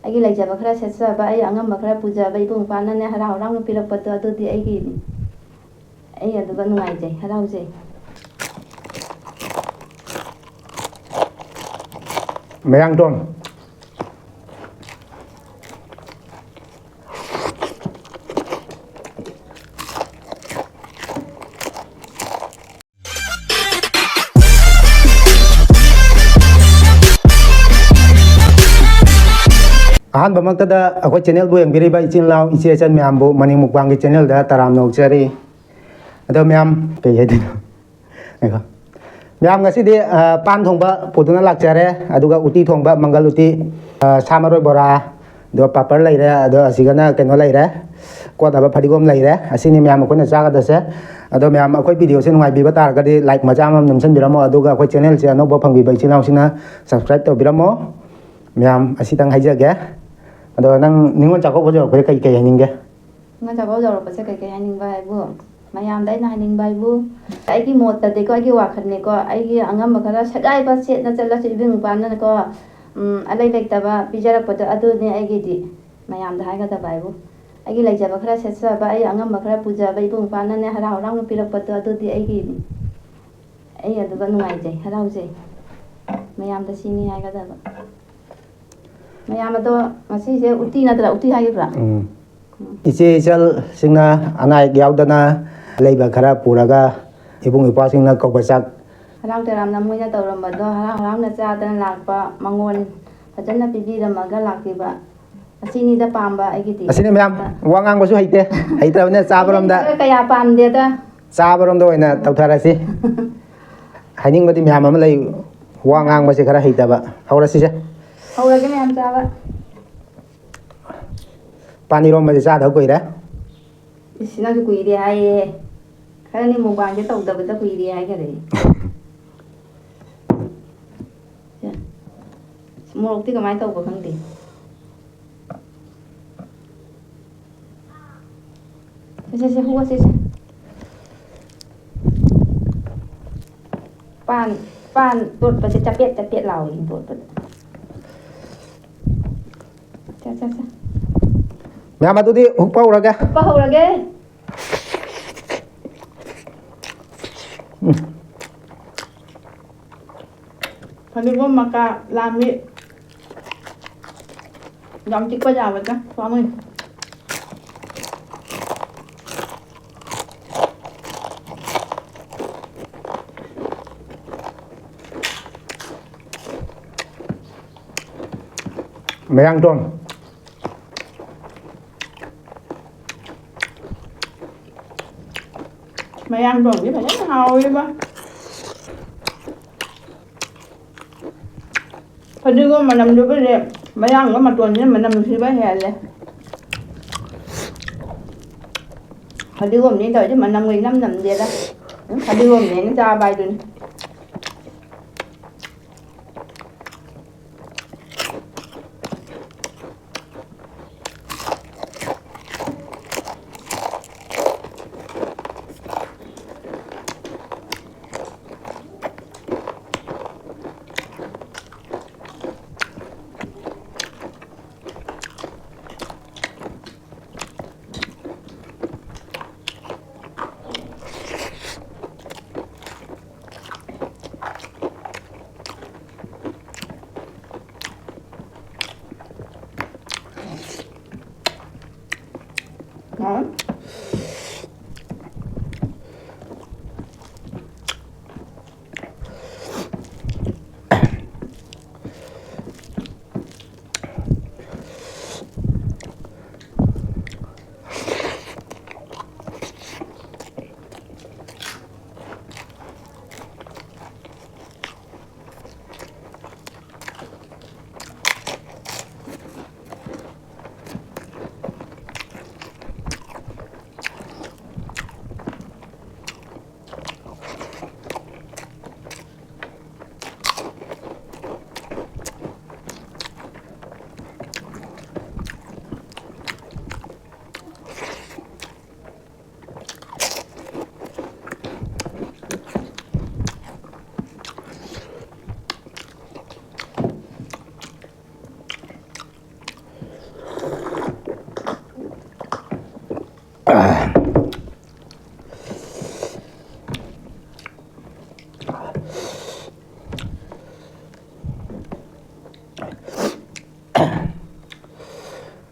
ꯑꯩꯒꯤ ꯂꯩꯖꯕ ꯈꯔ ꯁꯦꯠꯆꯕ ꯑꯩ ꯑꯉꯝꯕ ꯈꯔ ꯄꯨꯖꯕ ꯏꯕꯨꯡ ꯏꯄ꯭ꯋꯥꯅꯅꯦ ꯍꯔꯥꯎ ꯍꯔꯥꯎꯅ ꯄꯤꯔꯛꯄꯗꯣ ꯑꯗꯨꯗꯤ ꯑꯩꯒꯤꯅꯤ ꯑꯩ ꯑꯗꯨꯒ ꯅꯨꯡꯉꯥꯏꯖꯩ ꯍꯔꯥꯎꯖꯩ ꯃꯌꯥꯡꯇꯣꯟ ꯑꯍꯥꯟꯕꯃꯛꯇꯗ ꯑꯩꯈꯣꯏ ꯆꯦꯅꯦꯜꯕꯨ ꯌꯦꯡꯕꯤꯔꯤꯕ ꯏꯆꯤꯜ ꯏꯅꯥꯎ ꯏꯆꯦ ꯏꯆꯟ ꯃꯌꯥꯝꯕꯨ ꯃꯅꯤꯡ ꯃꯨꯛꯕꯥꯡꯒꯤ ꯆꯦꯅꯦꯜꯗ ꯇꯔꯥꯝꯅ ꯑꯣꯛꯆꯔꯤ ꯑꯗꯣ ꯃꯌꯥꯝ ꯀꯩ ꯍꯥꯏꯗꯣꯏꯅꯣ ꯉꯥꯏꯈꯣ ꯃꯌꯥꯝ ꯉꯁꯤꯗꯤ ꯄꯥꯟ ꯊꯣꯡꯕ ꯄꯨꯗꯨꯅ ꯂꯥꯛꯆꯔꯦ ꯑꯗꯨꯒ ꯎꯇꯤ ꯊꯣꯡꯕ ꯃꯪꯒꯜ ꯎꯇꯤ ꯁꯥ ꯃꯔꯣꯏ ꯕꯣꯔꯥ ꯑꯗꯨꯒ ꯄꯥꯄꯔ ꯂꯩꯔꯦ ꯑꯗꯣ ꯑꯁꯤꯒꯅ ꯀꯩꯅꯣ ꯂꯩꯔꯦ ꯀꯣꯠꯅꯕ ꯐꯗꯤꯒꯣꯝ ꯂꯩꯔꯦ ꯑꯁꯤꯅꯤ ꯃꯌꯥꯝ ꯑꯩꯈꯣꯏꯅ ꯆꯥꯒꯗꯕꯁꯦ ꯑꯗꯣ ꯃꯌꯥꯝ ꯑꯩꯈꯣꯏ ꯚꯤꯗꯤꯑꯣꯁꯦ ꯅꯨꯡꯉꯥꯏꯕꯤꯕ ꯇꯥꯔꯒꯗꯤ ꯂꯥꯏꯛ ꯃꯆꯥ ꯑꯃ ꯅꯝꯁꯤꯟꯕꯤꯔꯝꯃꯣ ꯑꯗꯨꯒ ꯑꯩꯈꯣꯏ ꯆꯦꯅꯦꯜꯁꯦ ꯑꯅꯧꯕ ꯐꯪꯕꯤꯕ ꯏꯆꯤꯜ ꯏꯅꯥꯎꯁꯤꯡꯅ ꯁꯕꯁꯀ꯭ꯔꯥꯏꯕ ꯇꯧꯕꯤꯔꯝꯃꯣ ꯃꯌꯥꯝ ꯑꯁꯤꯇꯪ ꯍꯥꯏꯖꯒꯦ ꯑꯗꯣ ꯅꯪ ꯅꯤꯉꯣꯜ ꯆꯥꯛꯀꯧꯕ ꯌꯧꯔꯛꯄꯁꯦ ꯀꯩ ꯍꯥꯏꯅꯤꯡꯒꯦ ꯅꯤꯉꯣꯜ ꯆꯥꯛꯀꯧꯕ ꯌꯧꯔꯛꯄꯁꯦ ꯀꯩ ꯍꯥꯏꯅꯤꯡꯕ ꯍꯥꯏꯕꯨ ꯃꯌꯥꯝꯗ ꯑꯩꯅ ꯍꯥꯏꯅꯤꯡꯕ ꯍꯥꯏꯕꯨ ꯑꯩꯒꯤ ꯃꯣꯠꯇꯗꯤꯀꯣ ꯑꯩꯒꯤ ꯋꯥꯈꯜꯅꯤꯀꯣ ꯑꯩꯒꯤ ꯑꯉꯝꯕ ꯈꯔ ꯁꯦꯒꯥꯏꯕ ꯁꯦꯠꯅ ꯆꯠꯂꯁꯨ ꯏꯕꯨꯡ ꯏꯄ꯭ꯋꯥꯅꯀꯣ ꯑꯂꯩ ꯂꯩꯇꯕ ꯄꯤꯖꯔꯛꯄꯗꯣ ꯑꯗꯨꯅꯤ ꯑꯩꯒꯤꯗꯤ ꯃꯌꯥꯝꯗ ꯍꯥꯏꯒꯗꯕ ꯍꯥꯏꯕꯨ ꯑꯩꯒꯤ ꯂꯩꯖꯕ ꯈꯔ ꯁꯦꯠꯆꯕ ꯑꯩ ꯑꯉꯝꯕ ꯈꯔ ꯄꯨꯖꯕ ꯏꯕꯨꯡ ꯏꯄ꯭ꯋꯥꯅꯅꯦ ꯍꯔꯥꯎ ꯍꯔꯥꯎꯅ ꯄꯤꯔꯛꯄꯗꯣ ꯑꯗꯨꯗꯤ ꯑꯩꯒꯤꯅꯤ ꯑꯩ ꯑꯗꯨꯒ ꯅꯨꯡꯉꯥꯏꯖꯩ ꯍꯔꯥꯎꯖꯩ ꯃꯌꯥꯝꯗ ꯁꯤꯅꯤ ꯍꯥꯏꯒꯗꯕ ꯃꯌꯥꯝ ꯑꯗꯣ ꯉꯁꯤꯁꯦ ꯎꯇꯤ ꯅꯠꯇ꯭ꯔꯥ ꯎꯇꯤ ꯍꯥꯏꯒꯤꯕ꯭ꯔꯥ ꯏꯆꯦ ꯏꯆꯜꯁꯤꯡꯅ ꯑꯅꯥ ꯑꯌꯦꯛ ꯌꯥꯎꯗꯅ ꯂꯩꯕ ꯈꯔ ꯄꯨꯔꯒ ꯏꯕꯨꯡ ꯏꯄ꯭ꯋꯥꯁꯤꯡꯅ ꯀꯧꯕ ꯆꯥꯛ ꯍꯔꯥꯎ ꯇꯌꯥꯝꯅ ꯃꯣꯏꯅ ꯇꯧꯔꯝꯕꯗꯣ ꯍꯔꯥꯎ ꯍꯔꯥꯎꯅ ꯆꯥꯗꯅ ꯂꯥꯛꯄ ꯃꯉꯣꯟ ꯐꯖꯅ ꯄꯤꯕꯤꯔꯝꯃꯒ ꯂꯥꯛꯄꯤꯕ ꯑꯁꯤꯅꯤꯗ ꯄꯥꯝꯕ ꯑꯩꯒꯤꯗꯤ ꯑꯁꯤꯅꯤ ꯃꯌꯥꯝ ꯋꯥ ꯉꯥꯡꯕꯁꯨ ꯍꯩꯇꯕꯅꯤꯅ ꯆꯥꯕꯔꯣꯝꯗ ꯀꯌꯥ ꯄꯥꯝꯗꯦꯗ ꯆꯥꯕꯔꯣꯝꯗ ꯑꯣꯏꯅ ꯇꯧꯊꯔꯁꯤ ꯍꯥꯏꯅꯤꯡꯕꯗꯤ ꯃꯌꯥꯝ ꯑꯃ ꯂꯩ ꯋꯥ ꯉꯥꯡꯕꯁꯦ ꯈꯔ ꯍꯩꯇꯕ ꯍꯧꯔꯁꯤꯁꯦ ꯍꯧꯔꯒꯦ ꯃꯌꯥꯝ ꯆꯥꯕ ꯄꯥꯟ ꯏꯔꯣꯝꯕꯁꯦ ꯆꯥꯗꯕ ꯀꯨꯏꯔꯦ ꯏꯁ ꯅꯪꯁꯨ ꯀꯨꯏꯔꯦ ꯍꯥꯏꯌꯦ ꯈꯔꯅꯤ ꯃꯨꯛꯕꯥꯡꯁꯦ ꯇꯧꯗꯕꯗ ꯀꯨꯏꯔꯦ ꯍꯥꯏꯈꯔꯦ ꯃꯣꯔꯣꯛꯇꯤ ꯀꯃꯥꯏꯅ ꯇꯧꯕ ꯈꯪꯗꯦ ꯁꯦ ꯍꯨꯒꯁꯦ ꯄꯥꯟ ꯇꯣꯠꯄꯁꯦ ꯆꯄꯦꯠ ꯆꯄꯦꯠ ꯂꯥꯎꯏ ꯇꯣꯠꯄꯗ ꯆꯥ ꯃꯌꯥꯝ ꯑꯗꯨꯗꯤ ꯍꯨꯛꯄ ꯍꯧꯔꯒꯦ ꯍꯨꯛꯄ ꯍꯧꯔꯒꯦ ꯐꯗꯤꯒꯣꯝ ꯃꯀꯥ ꯂꯥꯝꯃꯤ ꯌꯥꯝ ꯆꯤꯛꯄ ꯌꯥꯕꯗ ꯄꯥꯝꯃꯨꯏ ꯃꯌꯥꯡꯇꯣꯟ ꯃꯌꯥꯡꯇꯣꯟꯗꯤ ꯐꯖꯅ ꯍꯥꯎꯋꯦꯕ ꯐꯗꯤꯒꯣꯝ ꯃꯅꯝꯗꯨꯕꯨꯗꯤ ꯃꯌꯥꯡꯒ ꯃꯇꯣꯟꯁꯤꯅ ꯃꯅꯝ ꯅꯨꯡꯁꯤꯕ ꯍꯦꯜꯂꯦ ꯐꯗꯤꯒꯣꯝꯅꯤ ꯇꯧꯔꯤꯁꯦ ꯃꯅꯝꯒ ꯏꯅꯝ ꯅꯝꯗꯦꯗ ꯐꯗꯤꯒꯣꯝꯅꯦꯅ ꯆꯥꯕ ꯍꯥꯏꯗꯨꯅꯤ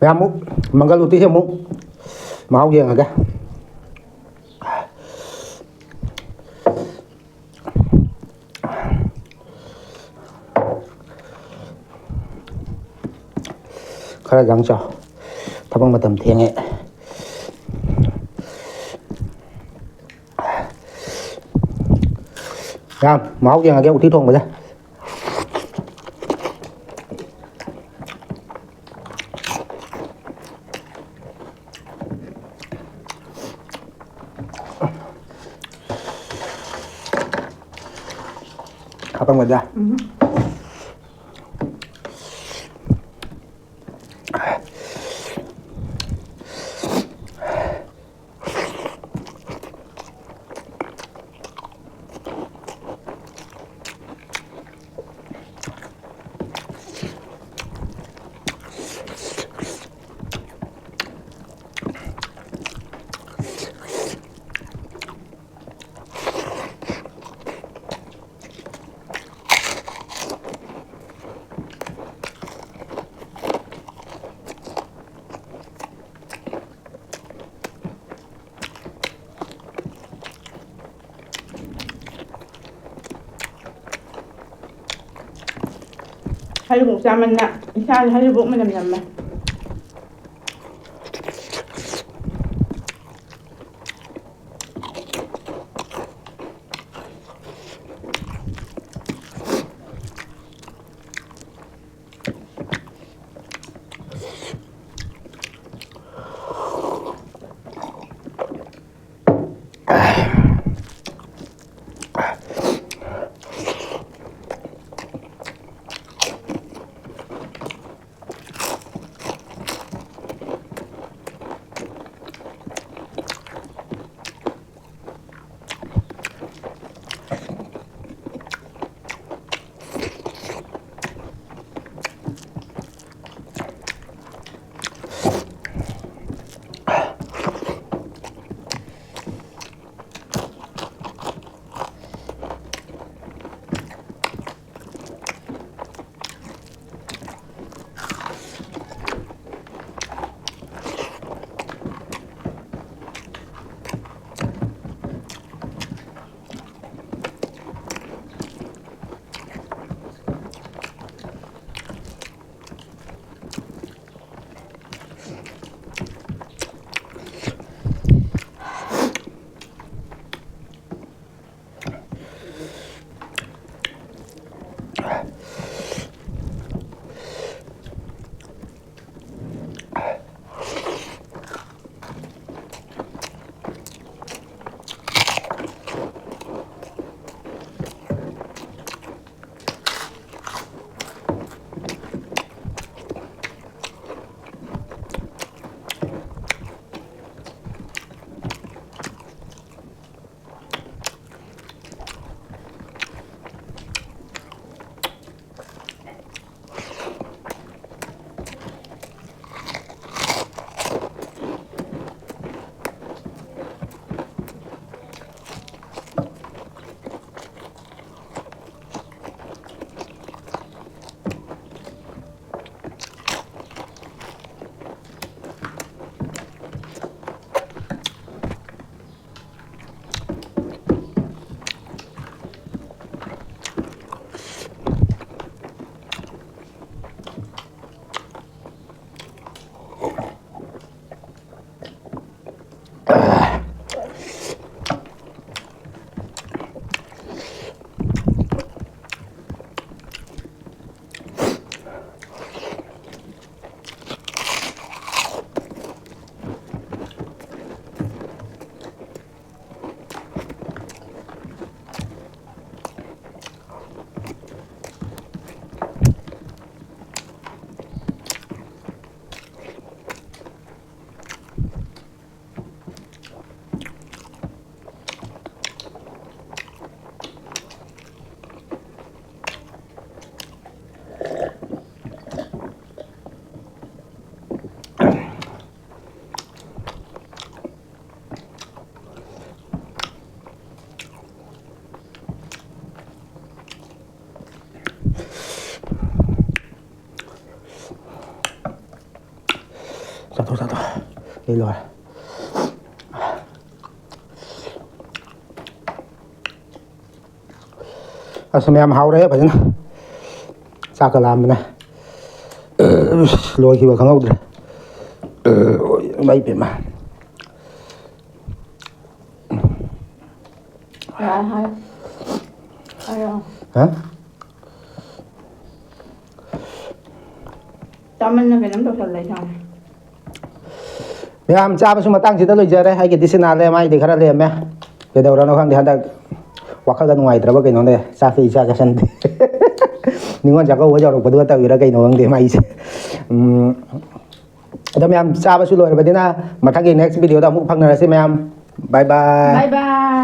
mèm múc manggal uti siya múc mau gì hả cái khá là gắng cho thắp bằng mà tầm thiêng ấy ra máu gì hả cái uti thùng vậy Abang ada. Hay là một sao mình nè, sao hay là bụng mình nhầm mà. Satu. Đi rồi. Sao em hao đấy phải chứ? Sao cả làm này? Lôi khi mà không hao được. Mấy biển mà. Rồi thôi. Rồi. Hả? Cho mình phải nắm đồ thật lại thôi. Mẹ cha mà tăng chỉ tới bây giờ đấy hay cái tí xin nào mai thì khá là mẹ cái đầu đó nó không thì hắn ta wakal kan ngoài traba cái nó này sa phi sa cái sân nhưng mà chắc có giờ được berdua tahu cái nó thì mai đó mẹ cha mà suy lỗi rồi bây giờ mà thằng cái next video đó muốn phăng ra xem mẹ bye bye Bye bye.